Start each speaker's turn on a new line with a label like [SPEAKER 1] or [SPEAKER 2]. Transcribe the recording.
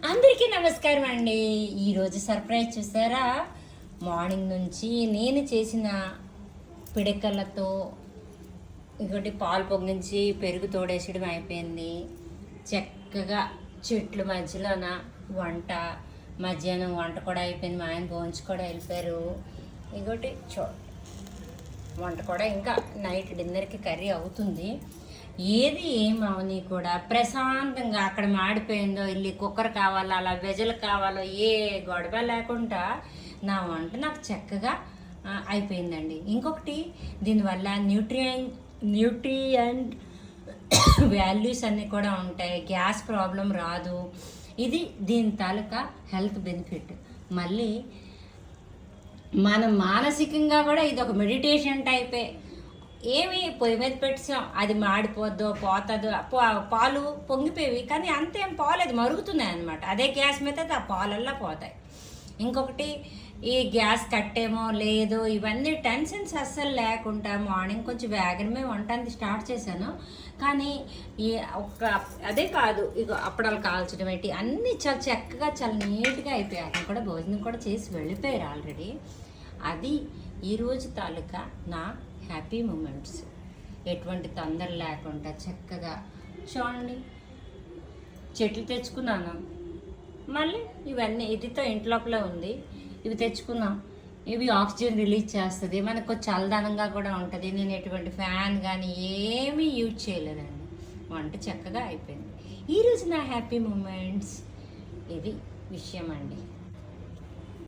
[SPEAKER 1] అందరికీ నమస్కారం అండి. ఈరోజు సర్ప్రైజ్ చూసారా? మార్నింగ్ నుంచి నేను చేసిన పిడకలతో ఇంకోటి పాలు పొంగించి పెరుగు తోడేసడం అయిపోయింది. చక్కగా చెట్ల మధ్యలోన వంట, మధ్యాహ్నం వంట కూడా అయిపోయింది. మా ఆయన భోంచి కూడా వెళ్ళిపోయారు. ఇంకోటి వంట కూడా ఇంకా నైట్ డిన్నర్కి కర్రీ అవుతుంది. ఏది ఏమవని కూడా ప్రశాంతంగా అక్కడ మాడిపోయిందో వెళ్ళి కుక్కర్ కావాలో అలా వెజలు కావాలో ఏ గొడవ లేకుండా నా వంట నాకు చక్కగా అయిపోయిందండి. ఇంకొకటి దీనివల్ల న్యూట్రియంట్ వాల్యూస్ అన్నీ కూడా ఉంటాయి. గ్యాస్ ప్రాబ్లం రాదు. ఇది దీని తాలూకా హెల్త్ బెనిఫిట్. మళ్ళీ మనం మానసికంగా కూడా ఇది ఒక మెడిటేషన్ టైపే. ఏమి పొయ్యి మీద పెట్టాం, అది మాడిపోద్దో పోతుందో, పాలు పొంగిపోయేవి కానీ అంతేం పాలు అది మరుగుతున్నాయి అనమాట. అదే గ్యాస్ మీద ఆ పాలల్లా పోతాయి. ఇంకొకటి ఈ గ్యాస్ కట్టేమో లేదో ఇవన్నీ టెన్షన్స్ అస్సలు లేకుండా మార్నింగ్ కొంచెం వేగనమే వంటని స్టార్ట్ చేశాను. కానీ ఈ అదే కాదు, ఇక అప్పడాలు కాల్చడం ఏంటి అన్నీ చాలా చక్కగా చాలా నీట్గా అయిపోయాయి. అతను కూడా భోజనం కూడా చేసి వెళ్ళిపోయారు ఆల్రెడీ. అది ఈరోజు తాలూకా నా హ్యాపీ మూమెంట్స్. ఎటువంటి తొందర లేకుండా చక్కగా చూడండి. చెట్లు తెచ్చుకున్నాను, మళ్ళీ ఇవన్నీ ఇదితో ఇంట్లోపలే ఉంది. ఇవి తెచ్చుకున్నాం. ఇవి ఆక్సిజన్ రిలీజ్ చేస్తుంది, మనకు చల్లదనంగా కూడా ఉంటుంది. నేను ఎటువంటి ఫ్యాన్ కానీ ఏమీ యూజ్ చేయలేదండి. వంట చక్కగా అయిపోయింది. ఈరోజు నా హ్యాపీ మూమెంట్స్ ఇది విషయం అండి.